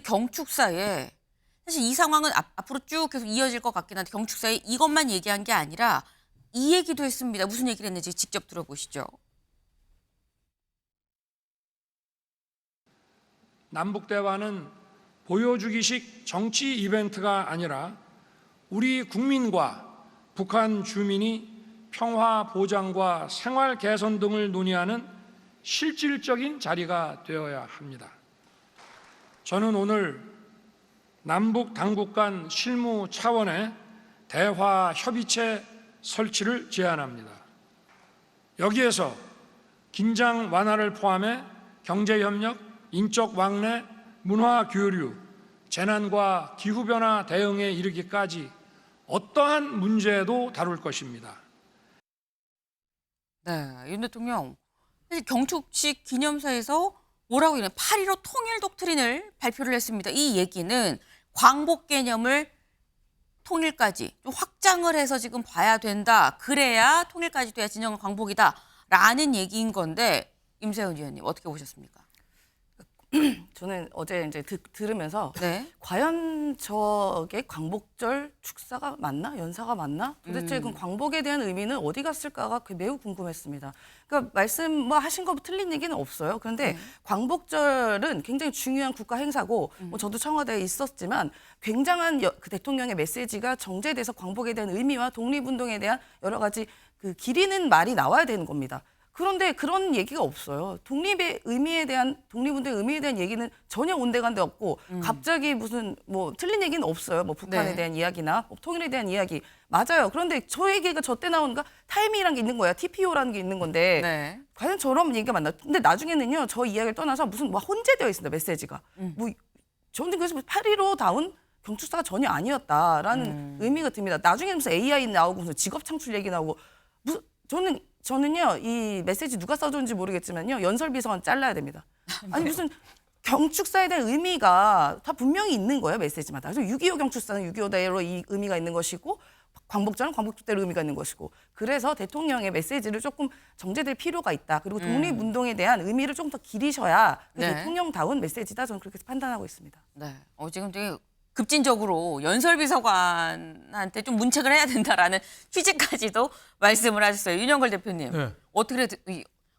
경축사에 사실 이 상황은 앞으로 쭉 계속 이어질 것 같긴 한데 경축사에 이것만 얘기한 게 아니라 이 얘기도 했습니다. 무슨 얘기를 했는지 직접 들어보시죠. 남북대화는 보여주기식 정치 이벤트가 아니라 우리 국민과 북한 주민이 평화 보장과 생활 개선 등을 논의하는 실질적인 자리가 되어야 합니다. 저는 오늘 남북 당국 간 실무 차원의 대화 협의체 설치를 제안합니다. 여기에서 긴장 완화를 포함해 경제협력, 인적 왕래, 문화 교류, 재난과 기후변화 대응에 이르기까지 어떠한 문제도 다룰 것입니다. 네, 윤 대통령 사실 경축식 기념사에서 뭐라고 이래 8.15 통일 독트린을 발표를 했습니다. 이 얘기는 광복 개념을 통일까지 좀 확장을 해서 지금 봐야 된다. 그래야 통일까지 돼야 진정한 광복이다라는 얘기인 건데 임세훈 의원님 어떻게 보셨습니까? 저는 어제 이제 들으면서 네. 과연 저게 광복절 축사가 맞나? 연사가 맞나? 도대체 그 광복에 대한 의미는 어디 갔을까가 매우 궁금했습니다. 그러니까 말씀 뭐 하신 거 틀린 얘기는 없어요. 그런데 광복절은 굉장히 중요한 국가 행사고 뭐 저도 청와대에 있었지만 굉장한 그 대통령의 메시지가 정제돼서 광복에 대한 의미와 독립운동에 대한 여러 가지 그 기리는 말이 나와야 되는 겁니다. 그런데 그런 얘기가 없어요. 독립의 의미에 대한 독립운동의 의미에 대한 얘기는 전혀 온데간데 없고 갑자기 무슨 뭐 틀린 얘기는 없어요. 뭐 북한에 네. 대한 이야기나 통일에 대한 이야기 맞아요. 그런데 저 얘기가 저때 나오는가 타이밍이라는 게 있는 거야. TPO라는 게 있는 건데 네. 과연 저런 얘기가 맞나? 근데 나중에는요 저 이야기를 떠나서 무슨 뭐 혼재되어 있습니다. 메시지가. 뭐 저는 그래서 8.15다운 경축사가 전혀 아니었다라는 의미가 듭니다. 나중에는 무슨 AI 나오고 무슨 직업 창출 얘기 나오고 무슨 저는요 이 메시지 누가 써줬는지 모르겠지만요 연설비서관 잘라야 됩니다. 아니 무슨 경축사에 대한 의미가 다 분명히 있는 거예요 메시지마다. 그래서 6.25 경축사는 6.25대로 이 의미가 있는 것이고 광복절은 광복절대로 의미가 있는 것이고 그래서 대통령의 메시지를 조금 정제될 필요가 있다. 그리고 독립운동에 대한 의미를 좀 더 기리셔야 네. 대통령다운 메시지다. 저는 그렇게 판단하고 있습니다. 네. 지금 되게 급진적으로 연설비서관한테 좀 문책을 해야 된다라는 취지까지도 말씀을 하셨어요. 윤영걸 대표님. 네.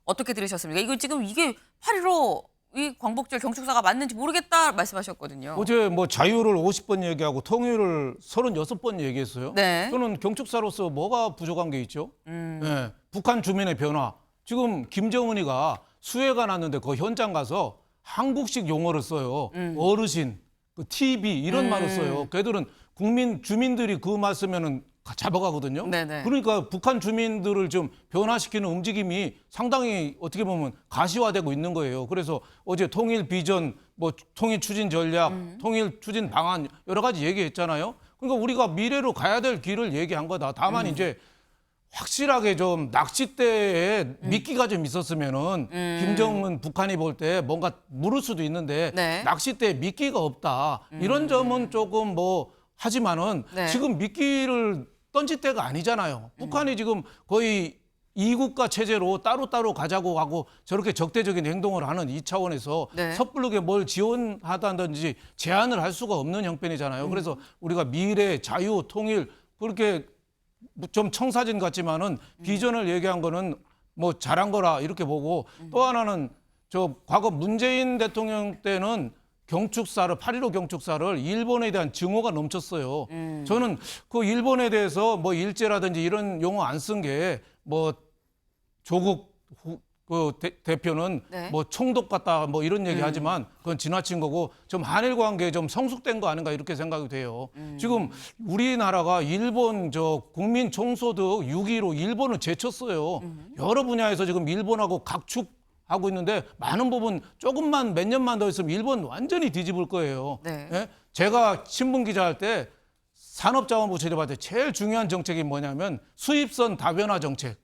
어떻게 들으셨습니까? 이거 지금 이게 8.15 이 광복절 경축사가 맞는지 모르겠다 말씀하셨거든요. 어제 뭐 자유를 50번 얘기하고 통일을 36번 얘기했어요. 네. 저는 경축사로서 뭐가 부족한 게 있죠? 네. 북한 주민의 변화. 지금 김정은이가 수해가 났는데 그 현장 가서 한국식 용어를 써요. 어르신, 그 TV 이런 말을 써요. 걔들은 주민들이 그 말 쓰면은 잡아가거든요. 네네. 그러니까 북한 주민들을 좀 변화시키는 움직임이 상당히 어떻게 보면 가시화되고 있는 거예요. 그래서 어제 통일 비전, 뭐 통일 추진 전략, 통일 추진 방안 여러 가지 얘기했잖아요. 그러니까 우리가 미래로 가야 될 길을 얘기한 거다. 다만 이제 확실하게 좀 낚싯대에 미끼가 좀 있었으면은 김정은 북한이 볼 때 뭔가 물을 수도 있는데 네. 낚싯대에 미끼가 없다. 이런 점은 조금 뭐 하지만은 네. 지금 미끼를 던질 때가 아니잖아요. 북한이 지금 거의 이국가 체제로 따로따로 가자고 하고 저렇게 적대적인 행동을 하는 이 차원에서 네. 섣부르게 뭘 지원하다든지 제한을 할 수가 없는 형편이잖아요. 그래서 우리가 미래, 자유, 통일 그렇게 좀 청사진 같지만은 비전을 얘기한 거는 뭐 잘한 거라 이렇게 보고 또 하나는 저 과거 문재인 대통령 때는 경축사를 8.15 경축사를 일본에 대한 증오가 넘쳤어요. 저는 그 일본에 대해서 뭐 일제라든지 이런 용어 안 쓴 게 뭐 조국 그 대표는 네. 뭐 총독 같다 뭐 이런 얘기 하지만 그건 지나친 거고 좀 한일 관계에 좀 성숙된 거 아닌가 이렇게 생각이 돼요. 지금 우리나라가 일본 저 국민 총소득 6위로 일본을 제쳤어요. 여러 분야에서 지금 일본하고 각축하고 있는데 많은 부분 조금만 몇 년만 더 있으면 일본 완전히 뒤집을 거예요. 네. 예? 제가 신문 기자할 때 산업자원부 체제할 때 제일 중요한 정책이 뭐냐면 수입선 다변화 정책.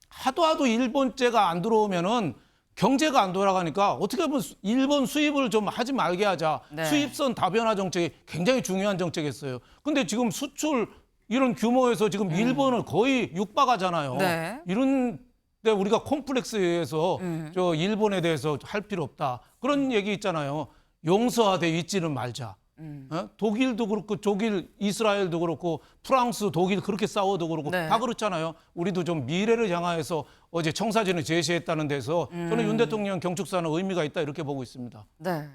하도 일본제가 안 들어오면은 경제가 안 돌아가니까 어떻게 보면 일본 수입을 좀 하지 말게 하자. 네. 수입선 다변화 정책이 굉장히 중요한 정책이었어요. 근데 지금 수출 이런 규모에서 지금 일본을 거의 육박하잖아요. 네. 이런 데 우리가 콤플렉스에 의해서 저 일본에 대해서 할 필요 없다. 그런 얘기 있잖아요. 용서하되 잊지는 말자. 독일도 그렇고 이스라엘도 그렇고 프랑스, 독일 그렇게 싸워도 그렇고 네. 다 그렇잖아요. 우리도 좀 미래를 향하여서 어제 청사진을 제시했다는 데서 저는 윤 대통령 경축사는 의미가 있다 이렇게 보고 있습니다. 네.